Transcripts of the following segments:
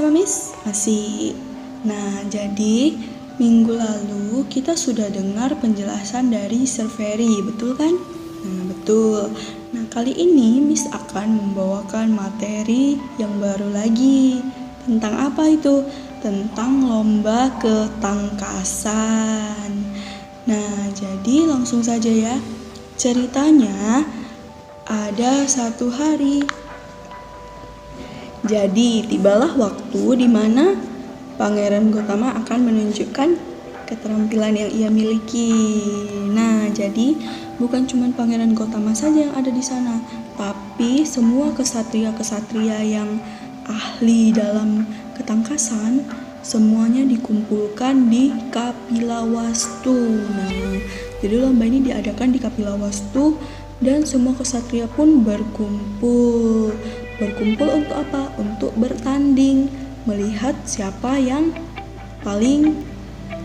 sama Miss? Masih. Nah, jadi minggu lalu kita sudah dengar penjelasan dari Sir Ferry, betul kan? Nah, betul. Nah, kali ini Miss akan membawakan materi yang baru lagi. Tentang apa itu? Tentang lomba ketangkasan. Nah, jadi langsung saja ya. Ceritanya ada satu hari. Jadi, tibalah waktu di mana Pangeran Gotama akan menunjukkan keterampilan yang ia miliki. Nah, jadi bukan cuma Pangeran Gotama saja yang ada di sana, tapi semua kesatria-kesatria yang ahli dalam ketangkasan semuanya dikumpulkan di Kapilawastu. Nah, jadi lomba ini diadakan di Kapilawastu dan semua kesatria pun berkumpul. Berkumpul untuk apa? Untuk bertanding, melihat siapa yang paling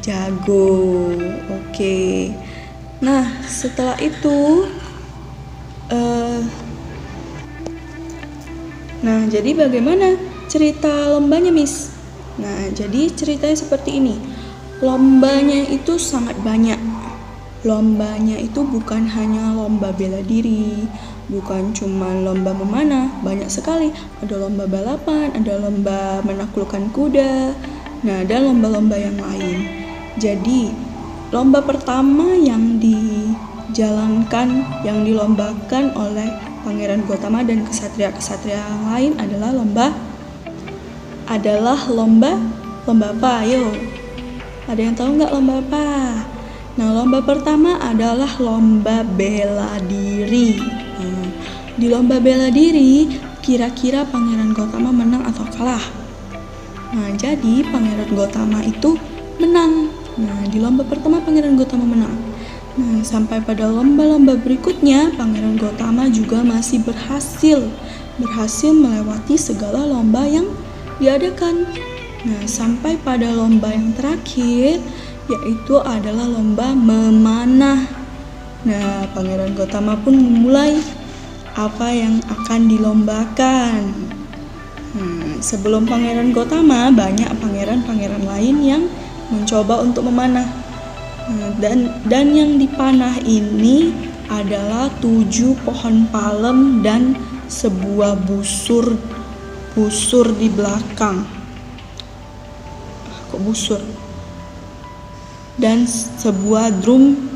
jago. Oke. Nah, setelah itu Nah, jadi bagaimana cerita lombanya, Miss? Nah, jadi ceritanya seperti ini. Lombanya itu sangat banyak. Lombanya itu bukan hanya lomba bela diri, bukan cuma lomba memanah, banyak sekali. Ada lomba balapan, ada lomba menaklukkan kuda, nah dan lomba-lomba yang lain. Jadi lomba pertama yang dijalankan, yang dilombakan oleh Pangeran Gotama dan kesatria-kesatria yang lain adalah lomba apa? Ayo, ada yang tahu nggak lomba apa? Nah, lomba pertama adalah lomba bela diri. Di lomba bela diri, kira-kira Pangeran Gotama menang atau kalah? Nah, jadi Pangeran Gotama itu menang. Nah, di lomba pertama Pangeran Gotama menang. Nah, sampai pada lomba-lomba berikutnya, Pangeran Gotama juga masih berhasil melewati segala lomba yang diadakan. Nah, sampai pada lomba yang terakhir, yaitu adalah lomba memanah. Nah, Pangeran Gotama pun memulai apa yang akan dilombakan. Sebelum Pangeran Gotama, banyak pangeran-pangeran lain yang mencoba untuk memanah. Dan yang dipanah ini adalah 7 pohon palem dan sebuah busur di belakang. Kok busur? Dan sebuah drum.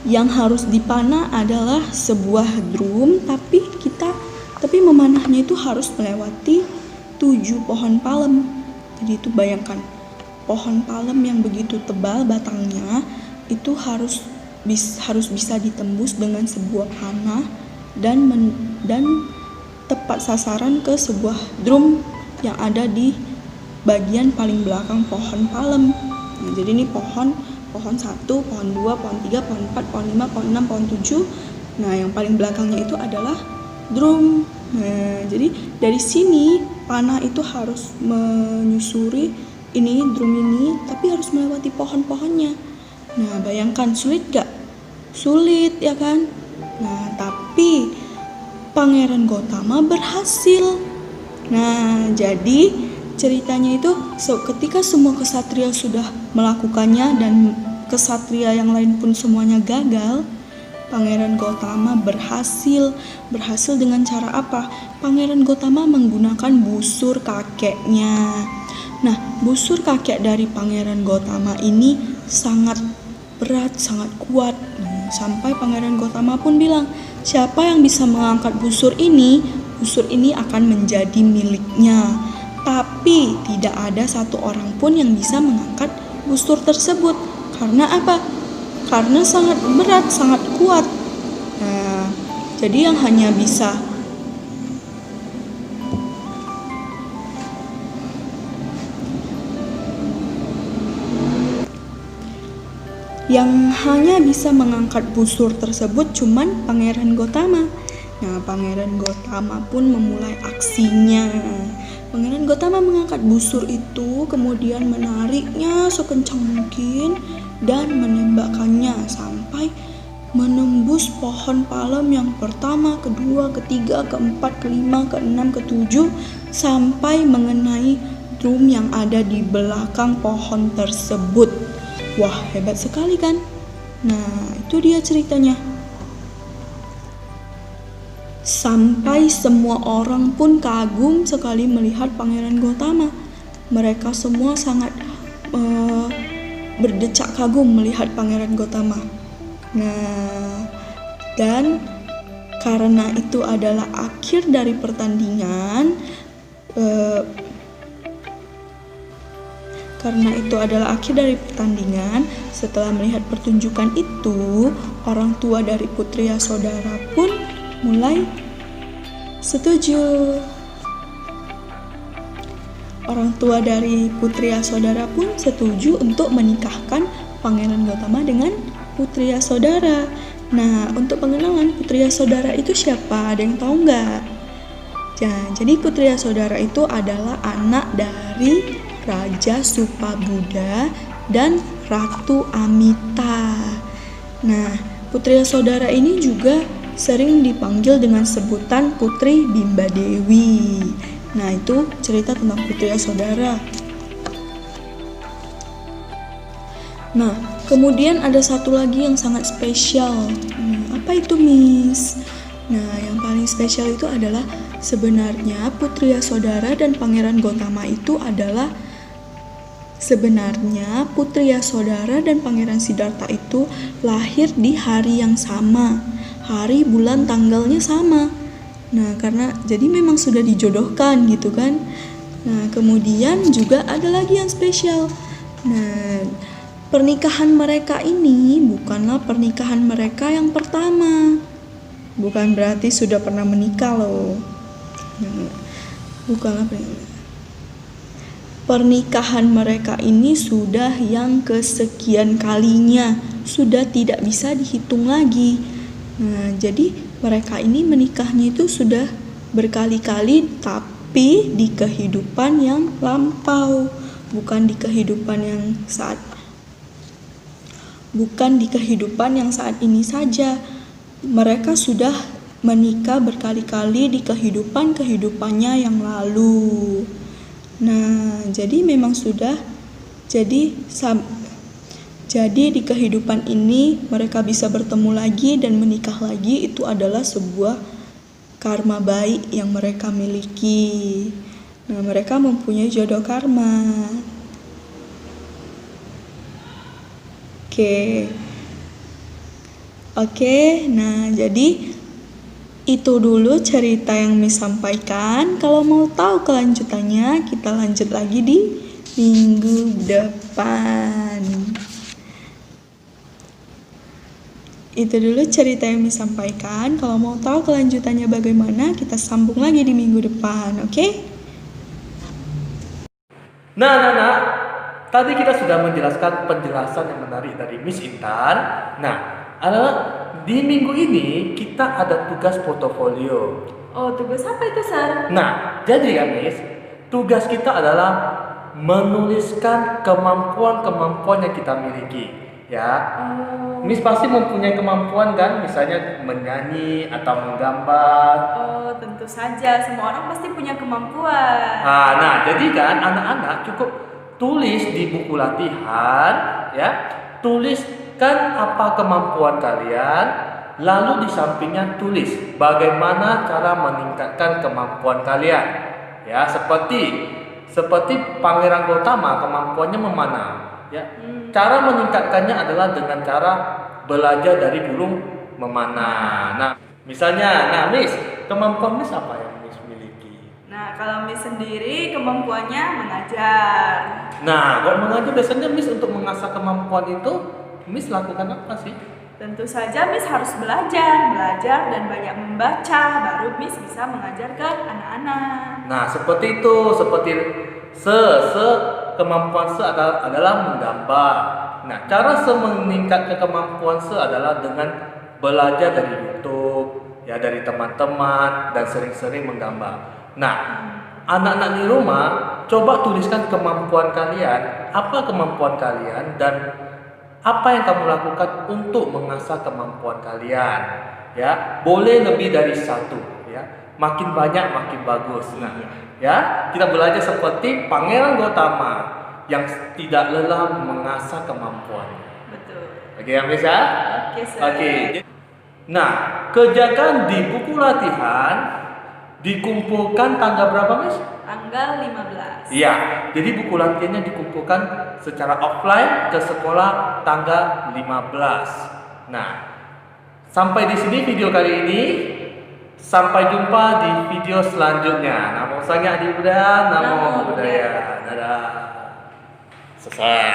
Yang harus dipanah adalah sebuah drum, tapi memanahnya itu harus melewati 7 pohon palem. Jadi itu bayangkan, pohon palem yang begitu tebal batangnya itu harus bisa ditembus dengan sebuah panah dan tepat sasaran ke sebuah drum yang ada di bagian paling belakang pohon palem. Nah, jadi ini pohon 1, pohon 2, pohon 3, pohon 4, pohon 5, pohon 6, pohon 7. Nah, yang paling belakangnya itu adalah drum. Nah, jadi dari sini panah itu harus menyusuri drum ini, tapi harus melewati pohon-pohonnya. Nah, bayangkan sulit gak? Sulit ya kan? Nah, tapi Pangeran Gotama berhasil. Nah, jadi ceritanya itu ketika semua kesatria sudah melakukannya dan kesatria yang lain pun semuanya gagal, Pangeran Gotama berhasil dengan cara apa? Pangeran Gotama menggunakan busur kakeknya. Nah, busur kakek dari Pangeran Gotama ini sangat berat, sangat kuat. Sampai Pangeran Gotama pun bilang, siapa yang bisa mengangkat busur ini akan menjadi miliknya. Tapi tidak ada satu orang pun yang bisa mengangkat busur tersebut. Karena apa? Karena sangat berat, sangat kuat. Nah, jadi yang hanya bisa mengangkat busur tersebut cuman Pangeran Gotama. Nah, Pangeran Gotama pun memulai aksinya. Pangeran Gotama mengangkat busur itu, kemudian menariknya sekencang mungkin dan menembakkannya sampai menembus pohon palem yang pertama, kedua, ketiga, keempat, kelima, keenam, ketujuh, sampai mengenai drum yang ada di belakang pohon tersebut. Wah, hebat sekali kan? Nah, itu dia ceritanya. Sampai semua orang pun kagum sekali melihat Pangeran Gotama. Mereka semua sangat berdecak kagum melihat Pangeran Gotama. Nah, dan karena itu adalah akhir dari pertandingan, setelah melihat pertunjukan itu, orang tua dari Putri Yasodhara pun mulai setuju. Orang tua dari Putri Yasodhara pun setuju untuk menikahkan Pangeran Gotama dengan Putri Yasodhara. Nah, untuk pengenalan Putri Yasodhara itu siapa? Ada yang tahu nggak? Jadi Putri Yasodhara itu adalah anak dari Raja Supabuddha dan Ratu Amita. Nah, Putri Yasodhara ini juga sering dipanggil dengan sebutan Putri Bimba Dewi. Nah, itu cerita tentang Putri Yasodhara. Nah, kemudian ada satu lagi yang sangat spesial. Apa itu, Miss? Nah, yang paling spesial itu adalah sebenarnya Putri Yasodhara dan Pangeran Gotama itu adalah Putri Yasodhara dan Pangeran Siddhartha itu lahir di hari yang sama. Hari, bulan, tanggalnya sama. Nah, karena jadi memang sudah dijodohkan gitu kan. Nah, kemudian juga ada lagi yang spesial. Nah, pernikahan mereka ini bukanlah pernikahan mereka yang pertama. Bukan berarti sudah pernah menikah loh. Bukanlah pernikahan mereka ini sudah yang kesekian kalinya, sudah tidak bisa dihitung lagi. Nah, jadi mereka ini menikahnya itu sudah berkali-kali, tapi di kehidupan yang lampau, bukan di kehidupan yang saat ini saja. Mereka sudah menikah berkali-kali di kehidupannya yang lalu. Nah, jadi memang sudah jadi di kehidupan ini mereka bisa bertemu lagi dan menikah lagi. Itu adalah sebuah karma baik yang mereka miliki. Nah, mereka mempunyai jodoh karma. Oke, nah jadi itu dulu cerita yang Miss sampaikan. Kalau mau tahu kelanjutannya, kita lanjut lagi di minggu depan. Itu dulu cerita yang Miss sampaikan. Kalau mau tahu kelanjutannya bagaimana, kita sambung lagi di minggu depan, oke? Nah, tadi kita sudah menjelaskan penjelasan yang menarik dari Miss Intan. Nah, adalah di minggu ini kita ada tugas portofolio. Oh, tugas apa itu, Sar? Nah, jadi ya Miss, tugas kita adalah menuliskan kemampuan-kemampuan yang kita miliki. Ya, Miss pasti mempunyai kemampuan kan, misalnya menyanyi atau menggambar. Oh, tentu saja, semua orang pasti punya kemampuan. Nah, jadi kan anak-anak cukup tulis di buku latihan, ya, tuliskan apa kemampuan kalian, lalu di sampingnya tulis bagaimana cara meningkatkan kemampuan kalian. Ya, seperti Pangeran Gotama kemampuannya memanah. Ya, cara meningkatkannya adalah dengan cara belajar dari burung memanah. Nah, misalnya, Miss, kemampuan Miss apa yang Miss miliki? Nah, kalau Miss sendiri kemampuannya mengajar. Nah, kalau mengajar biasanya Miss untuk mengasah kemampuan itu Miss lakukan apa sih? Tentu saja Miss harus belajar dan banyak membaca, baru Miss bisa mengajar ke anak-anak. Nah, seperti itu, kemampuan adalah menggambar. Nah, cara meningkatkan kemampuan adalah dengan belajar dari YouTube, ya, dari teman-teman, dan sering-sering menggambar. Nah, anak-anak di rumah coba tuliskan kemampuan kalian, apa kemampuan kalian, dan Apa yang kamu lakukan untuk mengasah kemampuan kalian? Ya, boleh lebih dari satu. Ya, makin banyak makin bagus. Nah, ya, kita belajar seperti Pangeran Gautama yang tidak lelah mengasah kemampuannya. Betul. Oke, ya, Miss ya? Oke, Sir. Oke. Nah, kerjakan di buku latihan dikumpulkan tanggal berapa, Miss? Tanggal 15. Iya, jadi buku latihannya dikumpulkan secara offline ke sekolah tanggal 15. Nah, sampai di sini video kali ini. Sampai jumpa di video selanjutnya. Namo Sangya Adi Buddha, Namo Buddhaya. Dadah. Selesai.